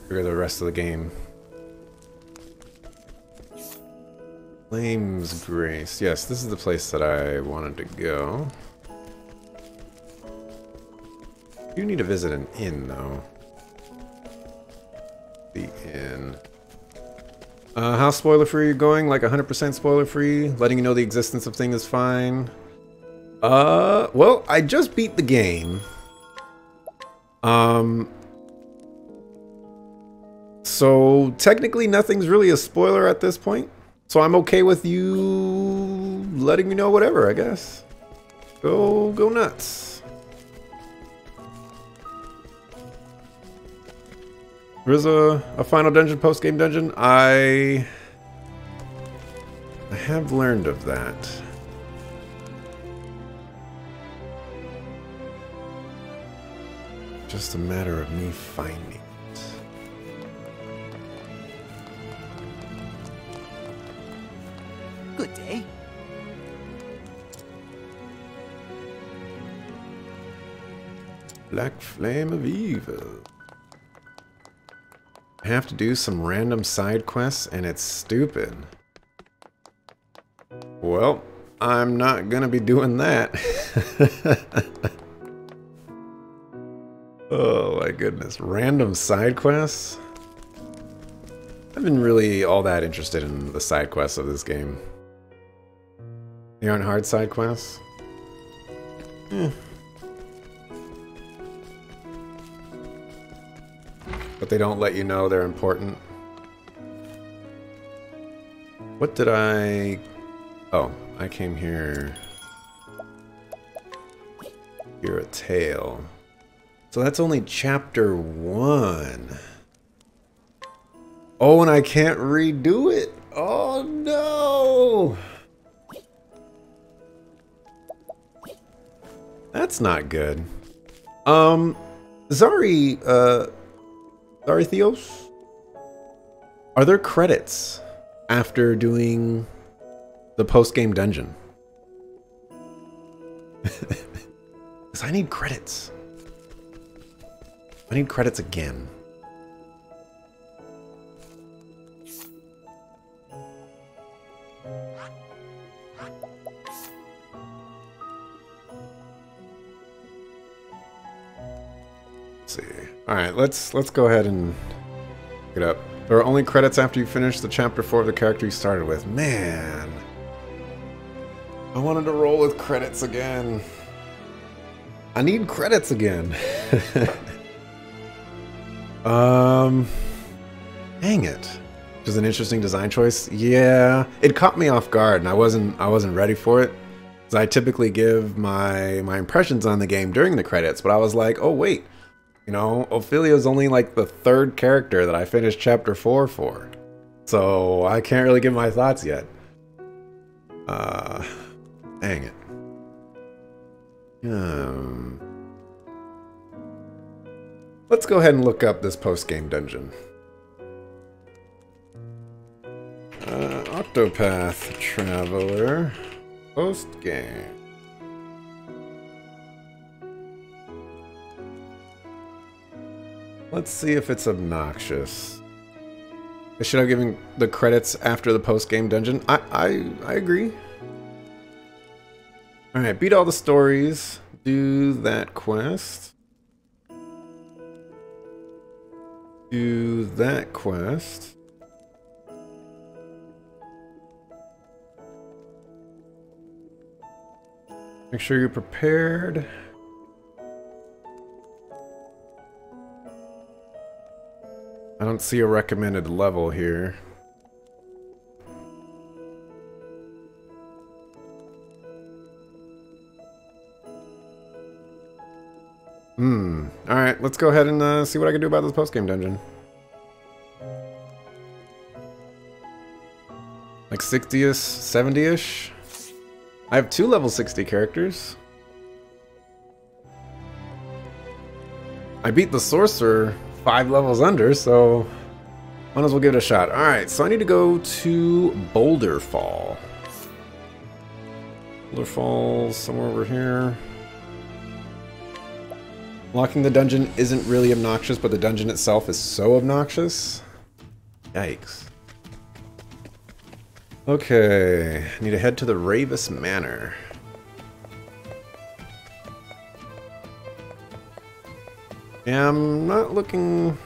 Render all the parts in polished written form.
Trigger the rest of the game. Flames Grace. Yes, this is the place that I wanted to go. You need to visit an inn, though. The inn. How spoiler-free are you going? Like 100% spoiler-free? Letting you know the existence of thing is fine? Well, I just beat the game. So technically nothing's really a spoiler at this point. So I'm okay with you letting me know whatever, I guess. Go nuts. There is a final dungeon, post-game dungeon. I have learned of that. Just a matter of me finding it. Good day. Black Flame of Evil. I have to do some random side quests and it's stupid. Well, I'm not gonna be doing that. Oh my goodness. Random side quests? I've been really all that interested in the side quests of this game. They aren't hard side quests? But they don't let you know they're important. What did I... Oh, I came here... Hear a tale. So that's only chapter 1. Oh, and I can't redo it. Oh no! That's not good. Theos? Are there credits after doing the post-game dungeon? Because I need credits. I need credits again. Let's see. All right, let's go ahead and pick it up. There are only credits after you finish the chapter 4 of the character you started with. Man, I wanted to roll with credits again. I need credits again. Dang it. Which is an interesting design choice. Yeah, it caught me off guard, and I wasn't ready for it. Because I typically give my impressions on the game during the credits, but I was like, oh wait. You know, Ophelia's only like the 3rd character that I finished chapter 4 for. So I can't really give my thoughts yet. Dang it. Let's go ahead and look up this post-game dungeon. Octopath Traveler. Post-game. Let's see if it's obnoxious. Should I have given the credits after the post-game dungeon? I agree. Alright, beat all the stories. Do that quest. Do that quest. Make sure you're prepared. I don't see a recommended level here. Alright, let's go ahead and see what I can do about this post-game dungeon. Like 60-ish, 70-ish? I have 2 level 60 characters. I beat the sorcerer 5 levels under, so might as well give it a shot. Alright, so I need to go to Boulder Fall. Boulder Fall's somewhere over here. Locking the dungeon isn't really obnoxious, but the dungeon itself is so obnoxious. Yikes. Okay, need to head to the Ravis Manor. Yeah, I'm not looking...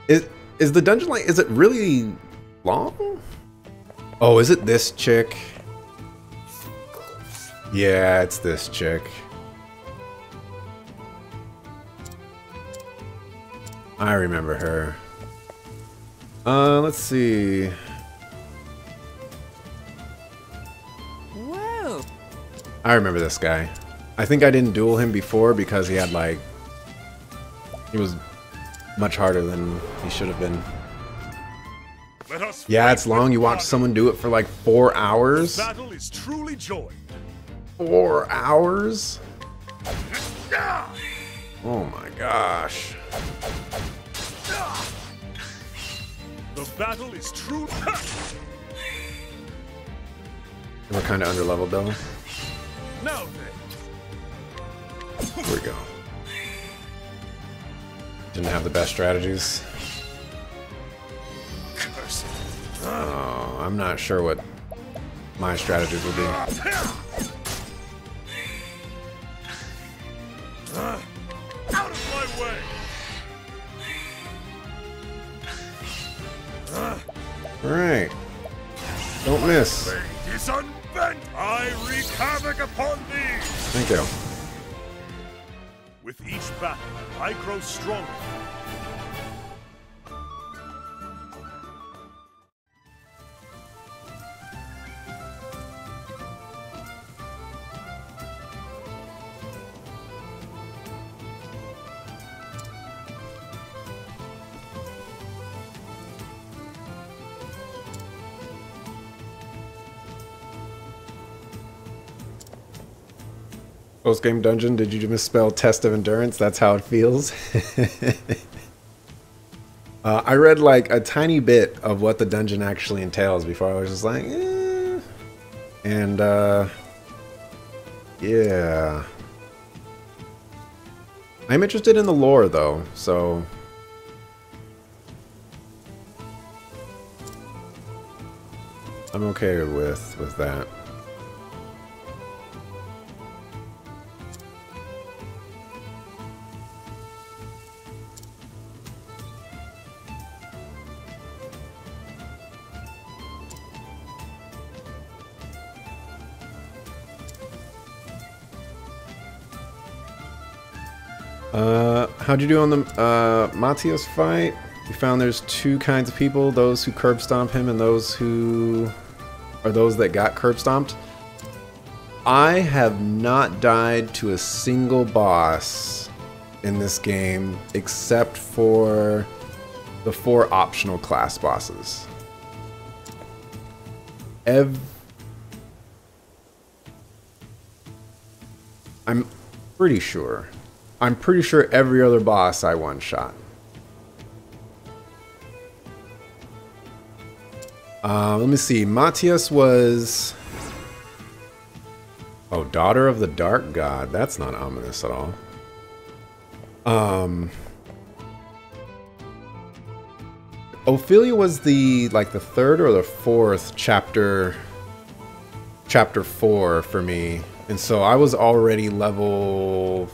Is the dungeon like... Is it really long? Oh, is it this chick? Yeah, it's this chick. I remember her. Let's see. Whoa. I remember this guy. I think I didn't duel him before because he had like... He was much harder than he should have been. Yeah, it's long. You watch someone do it for like 4 hours. This battle is truly joy. 4 hours? Oh my gosh. The battle is true. We're kind of underleveled though. Now then. Here we go. Didn't have the best strategies. Curse it. Oh, I'm not sure what my strategies would be. Out of my way. Alright. Don't miss. Blade is unbent. I wreak havoc upon thee. Thank you. With each battle, I grow stronger. Post-game dungeon, did you misspell test of endurance? That's how it feels. I read like a tiny bit of what the dungeon actually entails before I was just like, eh. And yeah. I'm interested in the lore though, so I'm okay with that. How'd you do on the Matthias fight? We found there's two kinds of people, those who curb stomp him and those who are those that got curb stomped. I have not died to a single boss in this game except for the 4 optional class bosses. I'm pretty sure every other boss I one-shot. Let me see. Matthias was... Oh, Daughter of the Dark God. That's not ominous at all. Ophelia was the, like, the 3rd or the 4th chapter 4 for me. And so I was already level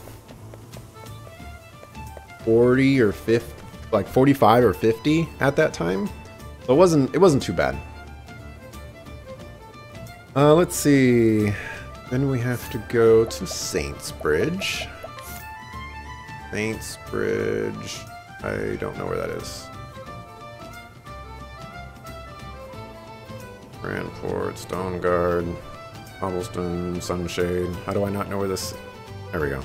40 or 50, like 45 or 50 at that time. So it wasn't too bad. Let's see. Then we have to go to Saints Bridge. Saints Bridge. I don't know where that is. Grandport, Stone Guard, Cobblestone, Sunshade. How do I not know where this... There we go.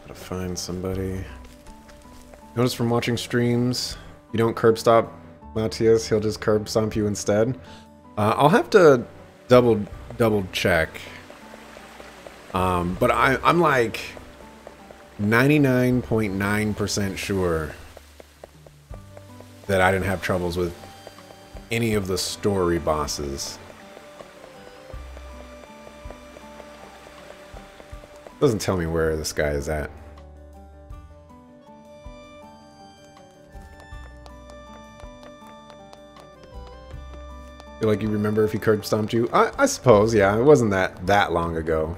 Gotta find somebody. Notice from watching streams, you don't curb stomp Matthias, he'll just curb stomp you instead. I'll have to double check. But I'm like 99.9% sure that I didn't have troubles with any of the story bosses. Doesn't tell me where this guy is at. Feel like you remember if he curb stomped you? I suppose, yeah. It wasn't that long ago.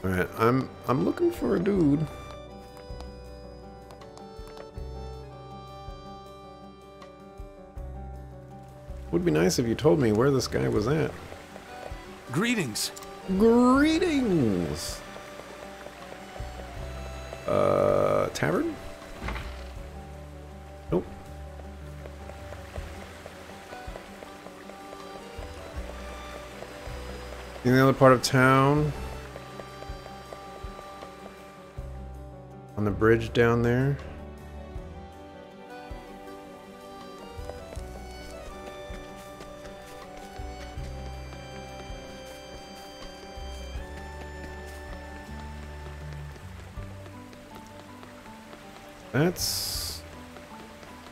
All right, I'm looking for a dude. Would be nice if you told me where this guy was at. Greetings. Greetings. Tavern? Nope. In the other part of town? On the bridge down there?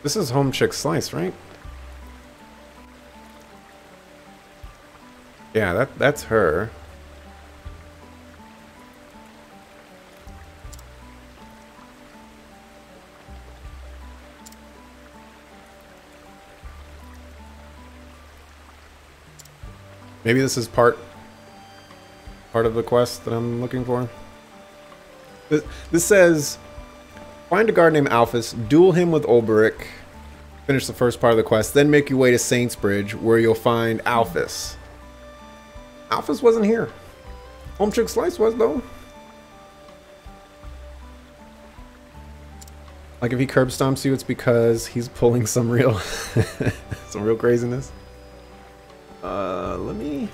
This is Home Chick Slice, right? Yeah, that's her. Maybe this is part of the quest that I'm looking for. This says, find a guard named Alphys, duel him with Ulberic, finish the first part of the quest, then make your way to Saints Bridge, where you'll find Alphys. Alphys wasn't here. Home Chick Slice was, though. Like, if he curb stomps you, it's because he's pulling some real craziness. Let me...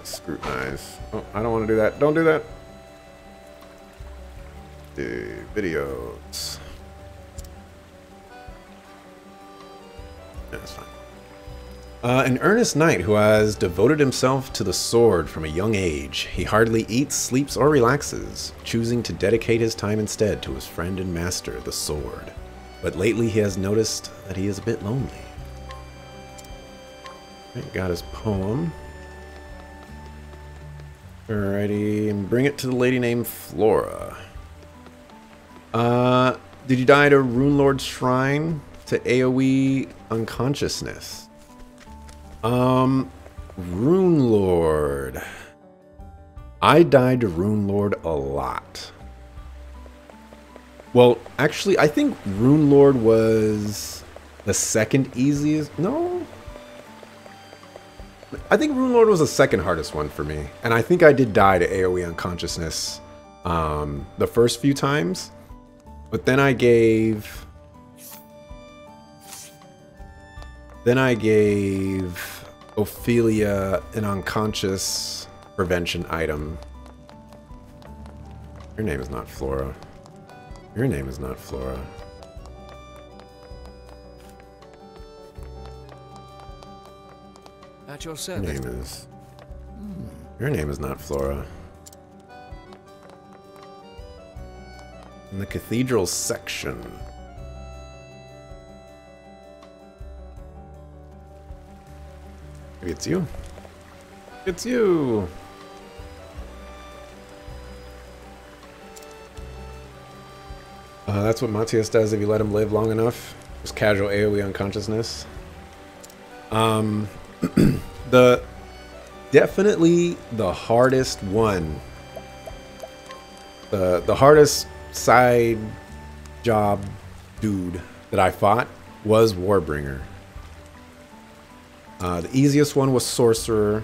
Scrutinize. Oh, I don't want to do that. Don't do that. The videos. That's fine. An earnest knight who has devoted himself to the sword from a young age. He hardly eats, sleeps, or relaxes, choosing to dedicate his time instead to his friend and master, the sword. But lately he has noticed that he is a bit lonely. Got his poem. Alrighty, and bring it to the lady named Flora. Did you die to Rune Lord's Shrine to AoE unconsciousness? Rune Lord. I died to Rune Lord a lot. Well, actually, I think Rune Lord was the second easiest. No. I think Rune Lord was the second hardest one for me. And I think I did die to AoE unconsciousness the first few times. But then I gave Ophelia an unconscious prevention item. Your name is not Flora. Your name is not Flora. At your service. Your name is... Your name is not Flora. In the cathedral section. Maybe it's you. It's you! That's what Matthias does if you let him live long enough. Just casual AoE unconsciousness. Definitely the hardest one. The hardest side job dude that I fought was Warbringer. The easiest one was Sorcerer.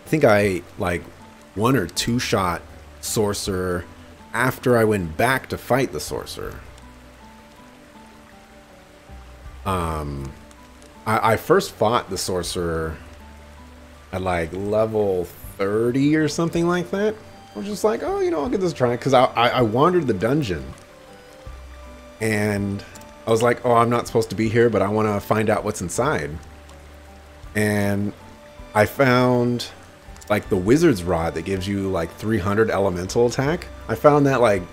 I think I like 1 or 2 shot Sorcerer after I went back to fight the Sorcerer. I first fought the Sorcerer at like level 30 or something like that. I was just like, oh, you know, I'll give this a try. Because I wandered the dungeon. And I was like, oh, I'm not supposed to be here, but I want to find out what's inside. And I found like the wizard's rod that gives you like 300 elemental attack. I found that like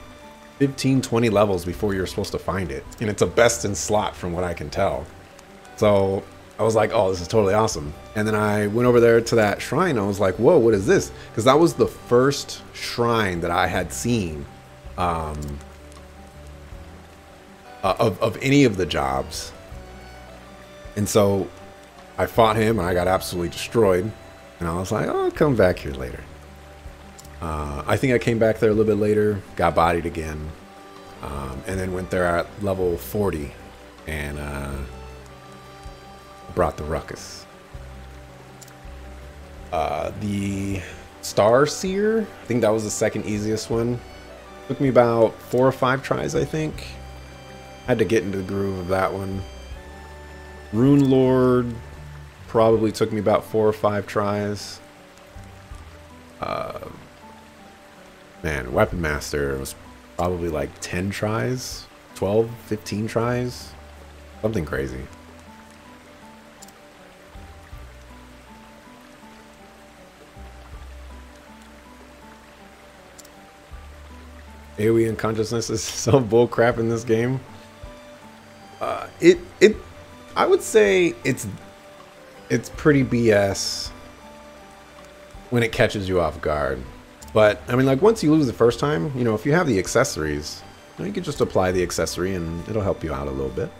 15, 20 levels before you're supposed to find it. And it's a best in slot from what I can tell. So I was like, oh, this is totally awesome. And then I went over there to that shrine. I was like, whoa, what is this? Because that was the first shrine that I had seen of any of the jobs. And so I fought him and I got absolutely destroyed. And I was like, oh, I'll come back here later. I think I came back there a little bit later, got bodied again, and then went there at level 40 and brought the ruckus. The Star Seer, I think that was the second easiest one. Took me about 4 or 5 tries, I think. Had to get into the groove of that one. Rune Lord probably took me about 4 or 5 tries. Man, Weapon Master was probably like 10 tries, 12, 15 tries, something crazy. AoE unconsciousness is so bullcrap in this game. I would say it's pretty BS when it catches you off guard. But I mean, like once you lose the first time, you know, if you have the accessories, you can just apply the accessory and it'll help you out a little bit.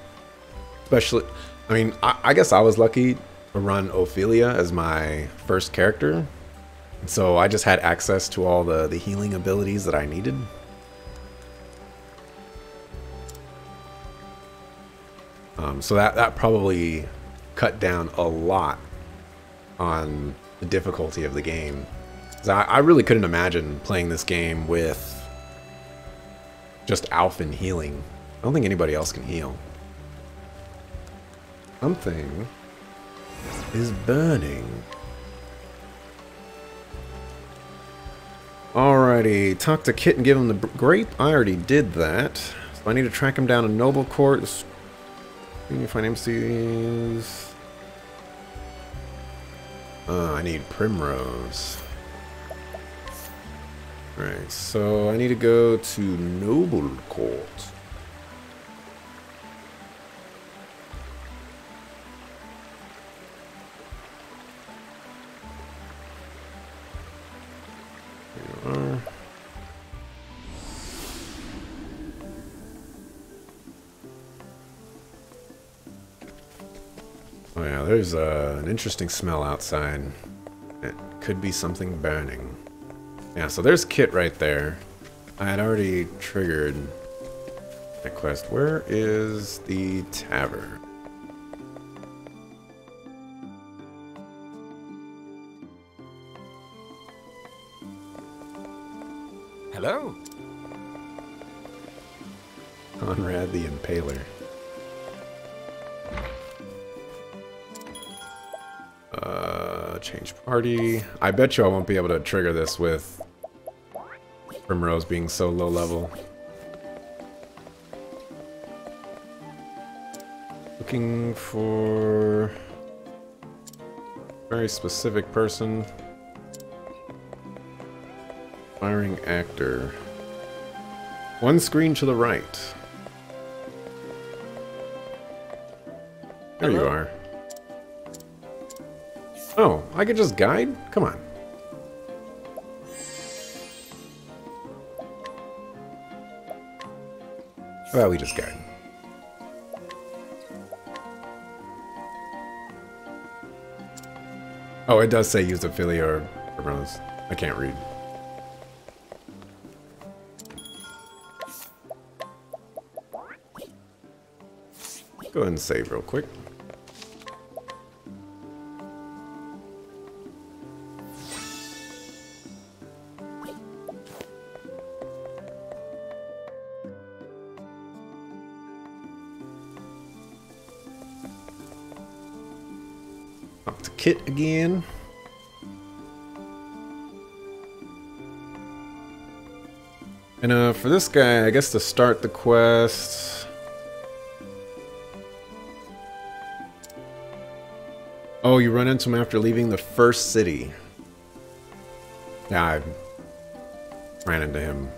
Especially, I mean, I guess I was lucky to run Ophelia as my first character, so I just had access to all the healing abilities that I needed. So that probably cut down a lot on the difficulty of the game. I really couldn't imagine playing this game with just Alphen healing. I don't think anybody else can heal. Something is burning. Alrighty, talk to Kit and give him the grape. I already did that. So I need to track him down in Noble Court. Can you find MCs? I need Primrose. Alright, so I need to go to Noble Court. There you are. Oh yeah, there's an interesting smell outside. It could be something burning. Yeah, so there's Kit right there. I had already triggered that quest. Where is the tavern? Hello. Conrad the Impaler. Change party. I bet you I won't be able to trigger this with Primrose being so low level. Looking for a very specific person. Firing actor. One screen to the right. There you are. Oh, I could just guide? Come on. How about we just guide? Oh, it does say use Ophelia or Rose. I can't read. Go ahead and save real quick. Talk to Kit again. And for this guy, I guess to start the quest, Oh, you run into him after leaving the first city. Yeah, I ran into him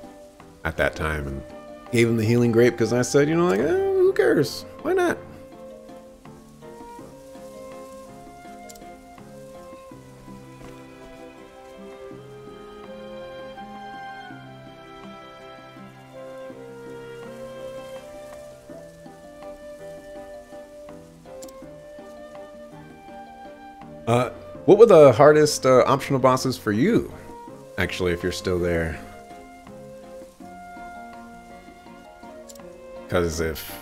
at that time and gave him the healing grape because I said, you know, like, who cares? Why not? What were the hardest optional bosses for you? Actually, if you're still there. Because if...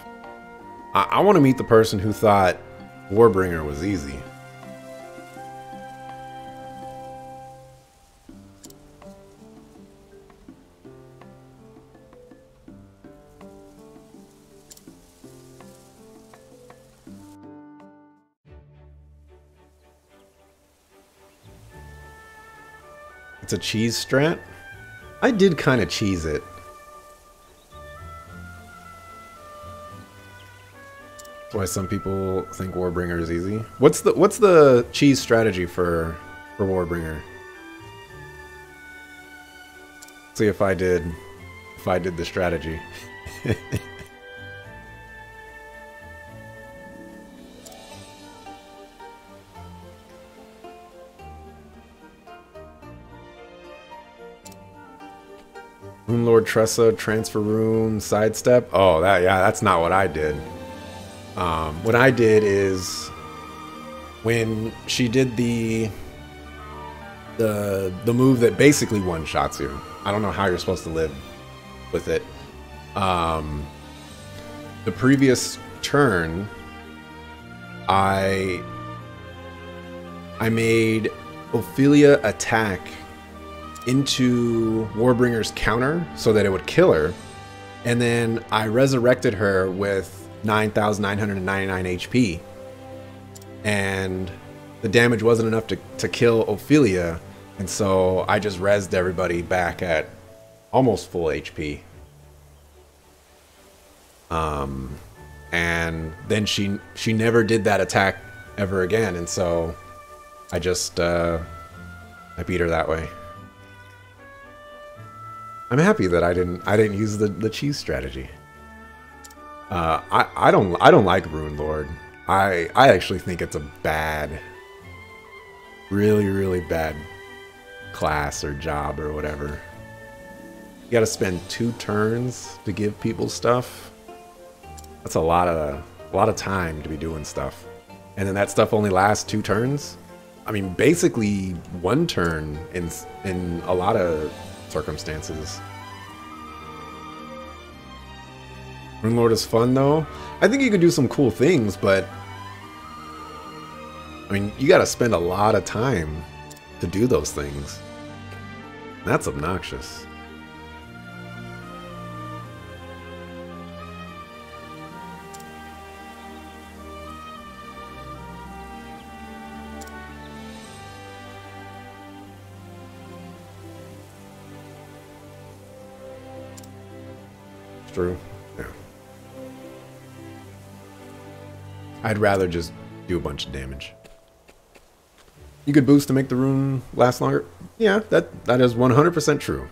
I want to meet the person who thought Warbringer was easy. It's a cheese strat? I did kind of cheese it. That's why some people think Warbringer is easy. What's the cheese strategy for Warbringer? See if I did the strategy. Rune Lord Tressa, transfer rune, sidestep. Oh, that's not what I did. What I did is when she did the move that basically one-shots you. I don't know how you're supposed to live with it. The previous turn, I made Ophelia attack into Warbringer's counter so that it would kill her, and then I resurrected her with 9,999 HP, and the damage wasn't enough to kill Ophelia, and so I just rezzed everybody back at almost full HP. And then she never did that attack ever again, and so I just I beat her that way. I'm happy that I didn't use the cheese strategy. I don't like Rune Lord. I actually think it's a bad, really bad class or job or whatever. You got to spend 2 turns to give people stuff. That's a lot of time to be doing stuff, and then that stuff only lasts 2 turns. I mean, basically 1 turn in a lot of circumstances. Rune Lord is fun though. I think you could do some cool things, but I mean, you gotta spend a lot of time to do those things. That's obnoxious. True. Yeah. I'd rather just do a bunch of damage. You could boost to make the rune last longer. Yeah, that is 100% true.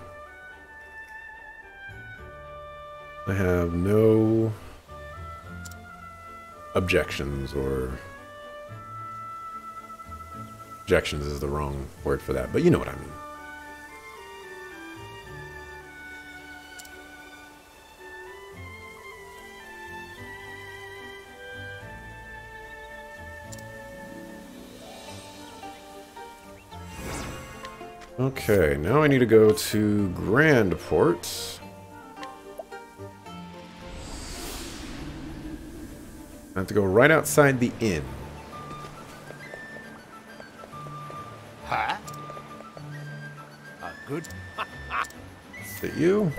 I have no objections, or objections is the wrong word for that, but you know what I mean. Okay, now I need to go to Grandport. I have to go right outside the inn. Huh? Good. Is it you?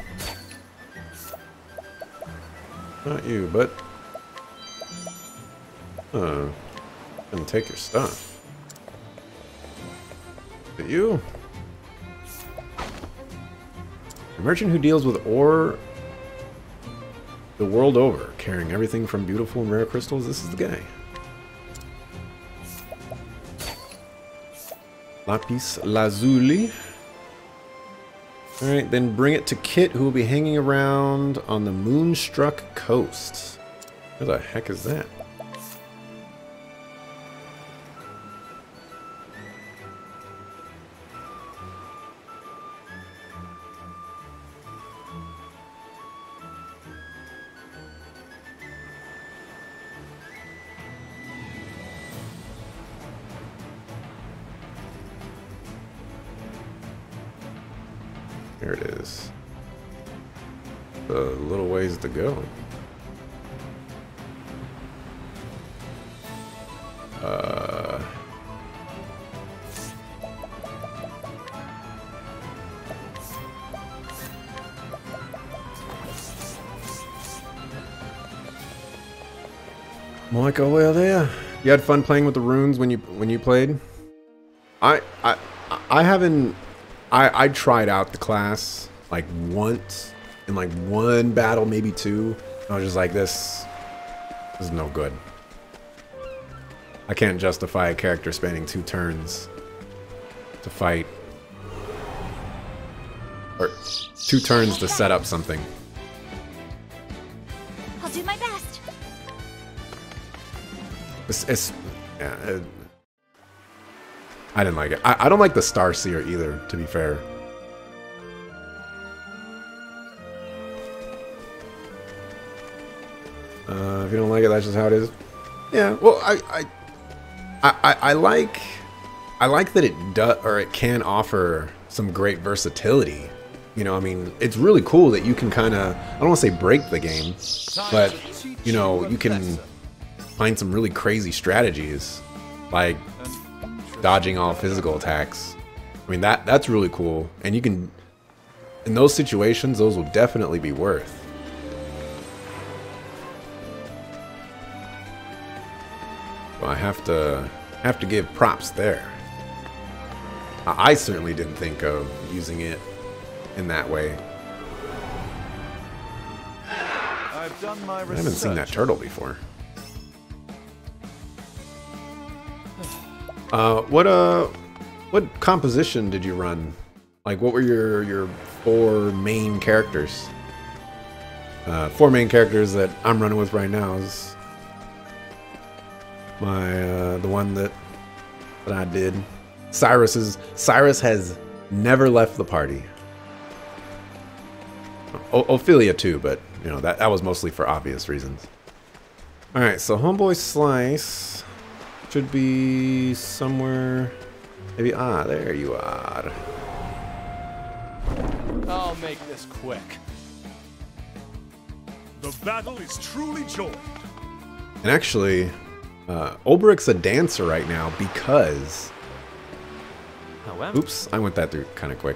Not you, but... Gonna take your stuff. Is it you? A merchant who deals with ore the world over, carrying everything from beautiful and rare crystals. This is the guy. Lapis Lazuli. Alright, then bring it to Kit, who will be hanging around on the Moonstruck Coast. Where the heck is that? There it is. A little ways to go. Monica, well there. You had fun playing with the runes when you played? I haven't. I tried out the class like once in like one battle, maybe two. I was just like, this is no good. I can't justify a character spending 2 turns to fight, or 2 turns to set up something. I'll do my best. Yeah, I didn't like it. I don't like the Starseer either, to be fair. If you don't like it, that's just how it is. Yeah, well, I like that it does, or it can offer some great versatility. You know, I mean, it's really cool that you can kind of, I don't want to say break the game, but you know, you can find some really crazy strategies, like dodging all physical attacks. I mean, that's really cool, and you can, in those situations, those will definitely be worth. Well, I have to give props there. I certainly didn't think of using it in that way. I've done my research. I haven't seen that turtle before. What composition did you run? Like, what were your 4 main characters? 4 main characters that I'm running with right now is my the one that I did. Cyrus has never left the party. Ophelia too, but you know that was mostly for obvious reasons. All right, so Homeboy Slice should be somewhere. Maybe there you are. I'll make this quick. The battle is truly joined. And actually, Olberic's a dancer right now because. However, Oops, I went that through kind of quick.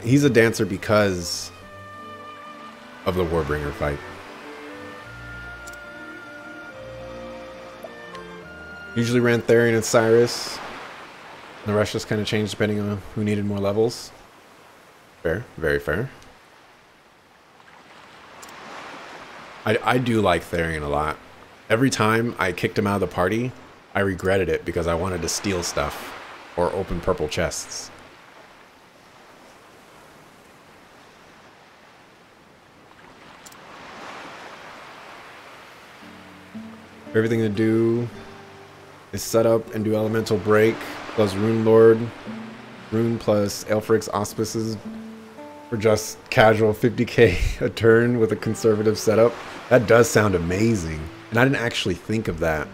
He's a dancer because of the Warbringer fight. Usually ran Therian and Cyrus. The rest just kind of changed depending on who needed more levels. Fair, very fair. I do like Therian a lot. Every time I kicked him out of the party, I regretted it because I wanted to steal stuff or open purple chests. Everything to do is set up and do Elemental Break plus Rune Lord, Rune plus Aelfric's Auspices for just casual 50k a turn with a conservative setup. That does sound amazing. And I didn't actually think of that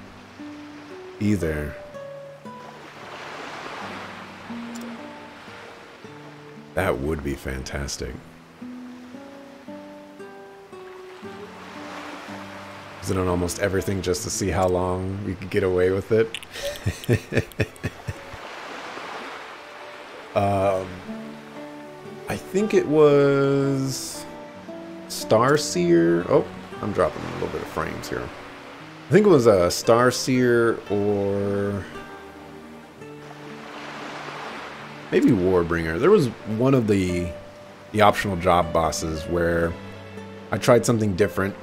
either. That would be fantastic. Is it on almost everything just to see how long we could get away with it? I think it was Starseer. Oh, I'm dropping a little bit of frames here. I think it was a Starseer or maybe Warbringer. There was one of the optional job bosses where I tried something different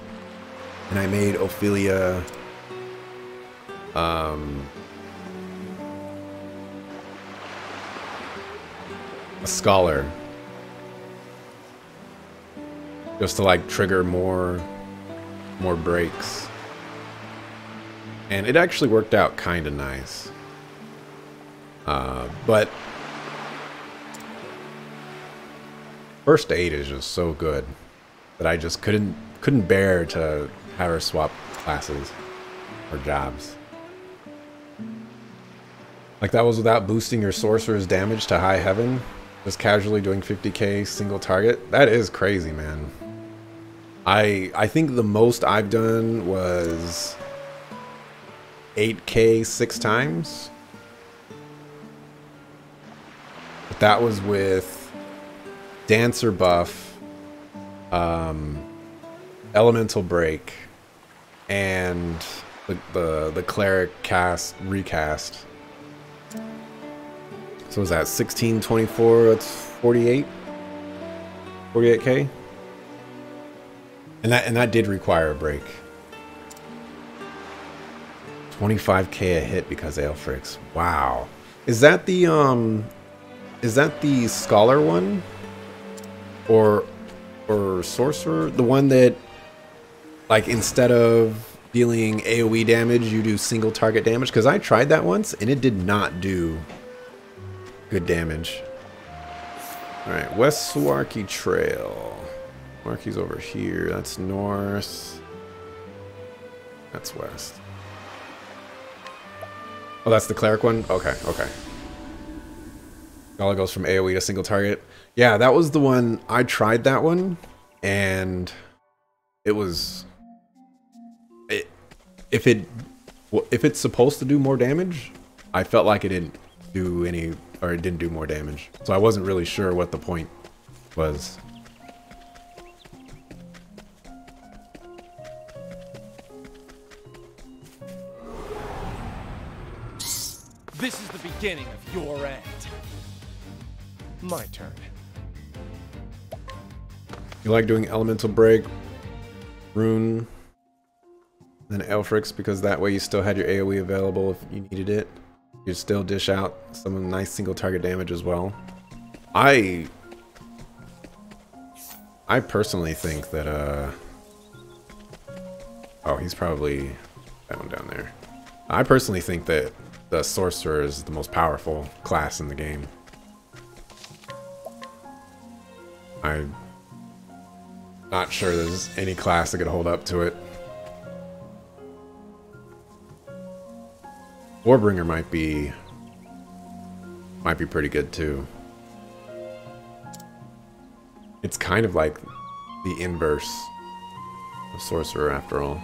and I made Ophelia a scholar. Just to like trigger more breaks. And it actually worked out kind of nice. But first aid is just so good that I just couldn't bear to have her swap classes or jobs. Like that was without boosting your sorcerer's damage to high heaven, just casually doing 50k single target. That is crazy, man. I think the most I've done was 8k 6 times. But that was with Dancer buff, Elemental Break, and the Cleric recast. So was that 1624? That's 48k, and that did require a break. 25k a hit because of Aelfric's. Wow, is that the Scholar one, or Sorcerer, the one that like instead of dealing AoE damage you do single target damage? Because I tried that once and it did not do good damage. Alright, West Swarky Trail. Swarky's over here. That's north. That's west. Oh, that's the Cleric one? Okay, okay. All goes from AoE to single target. Yeah, that was the one. I tried that one, and it was... If it's supposed to do more damage, I felt like it didn't do any... Or it didn't do more damage. So I wasn't really sure what the point was. This is the beginning of your end. My turn. You like doing Elemental Break, Rune, then Aelfric's, because that way you still had your AoE available if you needed it. You'd still dish out some nice single target damage as well. I personally think that oh, he's probably that one down there. I personally think that the Sorcerer is the most powerful class in the game. I'm not sure there's any class that could hold up to it. Warbringer might be pretty good too. It's kind of like the inverse of Sorcerer after all.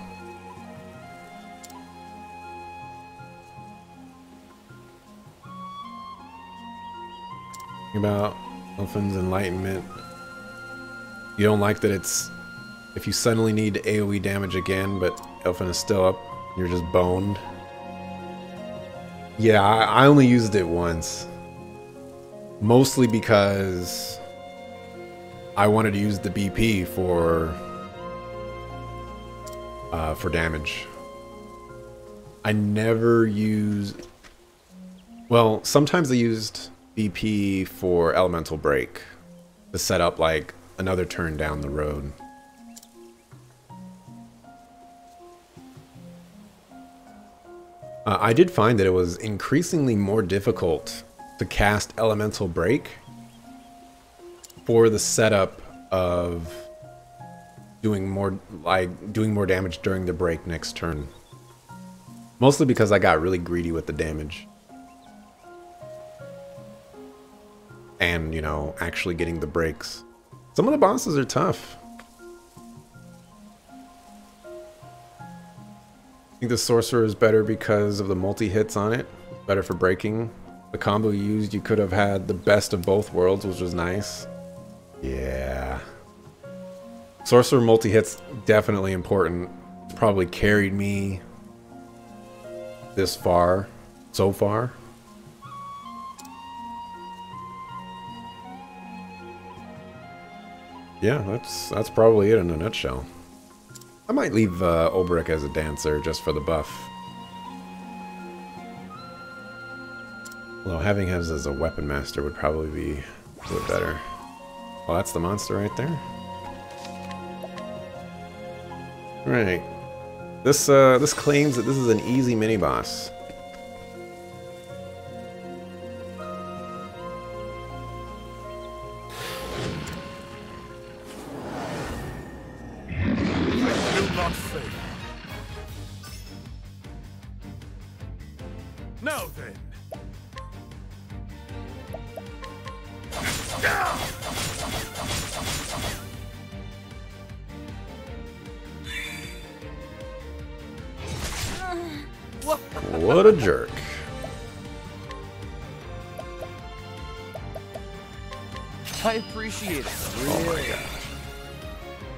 About Elfin's Enlightenment. You don't like that it's if you suddenly need AoE damage again, but Elfin is still up, you're just boned. Yeah, I only used it once. Mostly because I wanted to use the BP for damage. I never used... Well, sometimes I used BP for Elemental Break to set up like another turn down the road. I did find that it was increasingly more difficult to cast Elemental Break for the setup of doing more damage during the break next turn. Mostly because I got really greedy with the damage. And, you know, actually getting the breaks. Some of the bosses are tough. I think the Sorcerer is better because of the multi-hits on it. Better for breaking. The combo you used, you could have had the best of both worlds, which was nice. Yeah. Sorcerer multi-hits, definitely important. Probably carried me this far. So far. Yeah, that's probably it in a nutshell. I might leave Olbrich as a dancer just for the buff. Although having him as a weapon master would probably be A bit better. Well, that's the monster right there. Right. This claims that this is an easy mini boss. Will not fail. Now then. What a jerk. I appreciate it. Oh my gosh.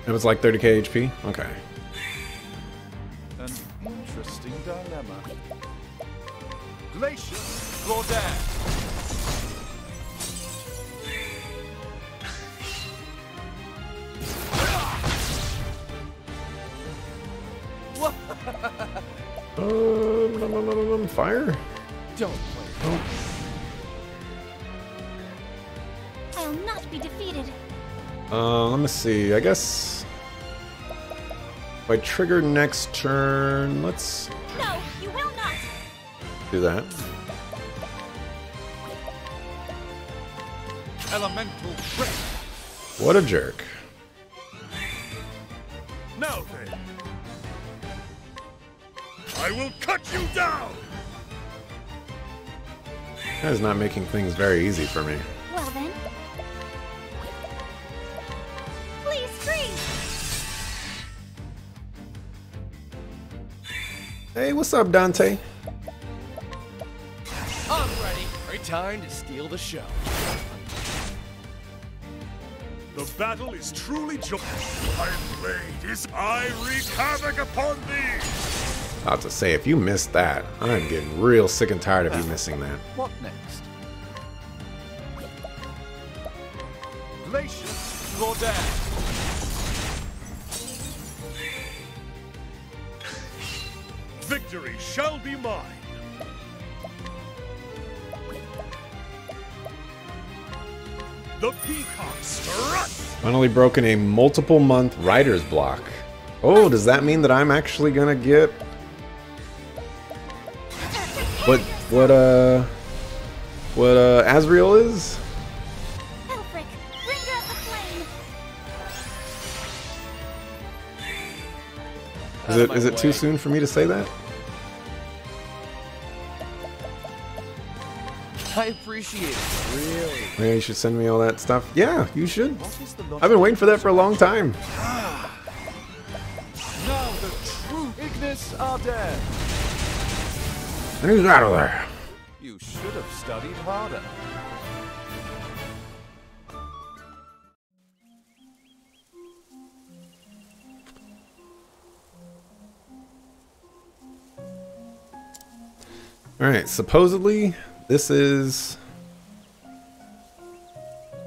It was like 30k HP? Okay. An interesting dilemma. Glacier, Claudette. Fire? Don't play. Oh. I'll not be defeated. Let me see. I guess if I trigger next turn, let's No, you will not. do that. Elemental trick. What a jerk. Now then. I will cut you down. That is not making things very easy for me. Well then. Please freeze. Hey, what's up, Dante? I'm ready. Great time to steal the show. The battle is truly joyous. My blade is. I wreak havoc upon thee. About to say, if you missed that, I'm getting real sick and tired of you missing that. What next? Glacier, Claudette. Victory shall be mine. The peacock struts. Finally broken a multiple month writer's block. Oh, does that mean that I'm actually gonna get what Azrael is? Elfric, bringer of the flame. Is it too soon for me to say that? I appreciate it. Really. Yeah, you should send me all that stuff. Yeah, you should. What is the I've been waiting for that for a long time. Now the true Ignis are dead. And he's out of there. You should have studied harder. Alright, supposedly this is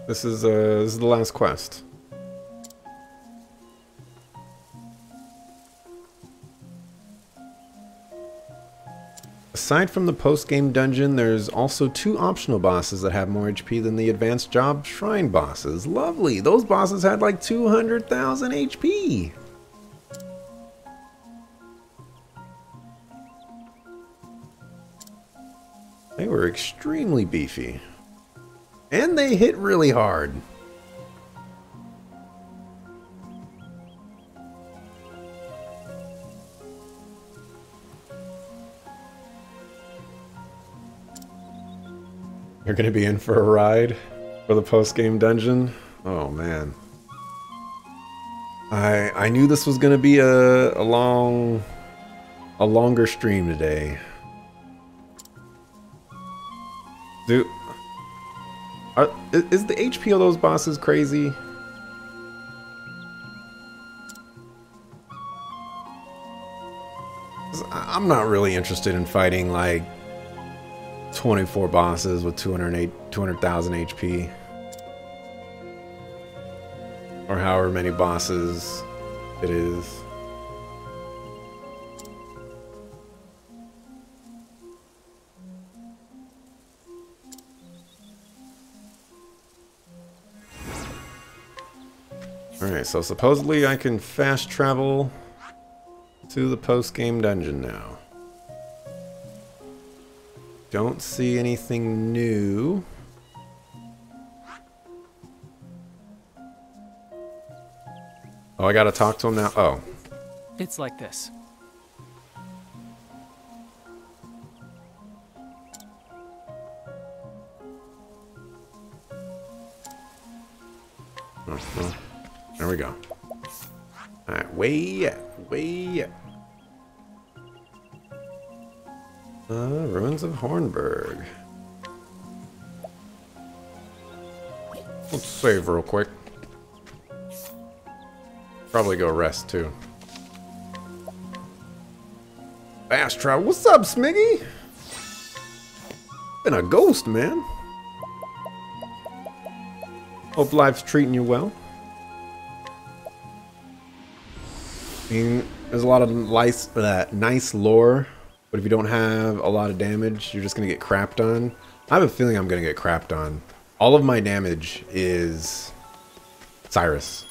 the last quest. Aside from the post-game dungeon, there's also 2 optional bosses that have more HP than the advanced job shrine bosses. Lovely! Those bosses had like 200,000 HP! They were extremely beefy. And they hit really hard. You're gonna be in for a ride for the post-game dungeon? Oh man. I knew this was gonna be a longer stream today. Dude, is the HP of those bosses crazy? I'm not really interested in fighting like 24 bosses with 200,000 HP. Or however many bosses it is. Alright, so supposedly I can fast travel to the post-game dungeon now. Don't see anything new. Oh, I gotta talk to him now? Oh. It's like this. Oh, there we go. Alright, way up, way up. Ruins of Hornburg. Let's save real quick. Probably go rest too. Fast travel. What's up, Smiggy? Been a ghost, man. Hope life's treating you well. I mean, there's a lot of nice lore, but if you don't have a lot of damage, you're just gonna get crapped on. I have a feeling I'm gonna get crapped on. All of my damage is Cyrus.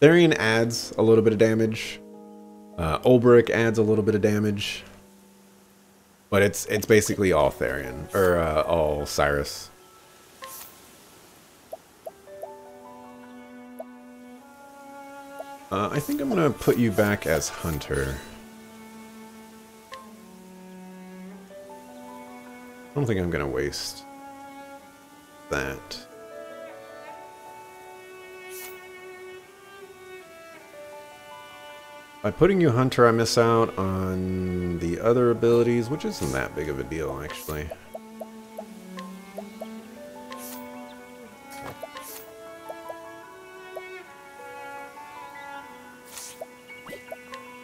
Therian adds a little bit of damage. Ulbrich adds a little bit of damage. But it's basically all Therian, or all Cyrus. I think I'm gonna put you back as Hunter. I don't think I'm gonna waste that. By putting you Hunter, I miss out on the other abilities, which isn't that big of a deal, actually.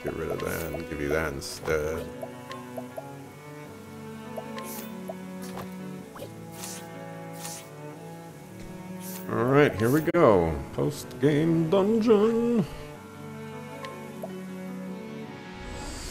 Get rid of that and give you that instead. Alright, here we go. Post-game dungeon.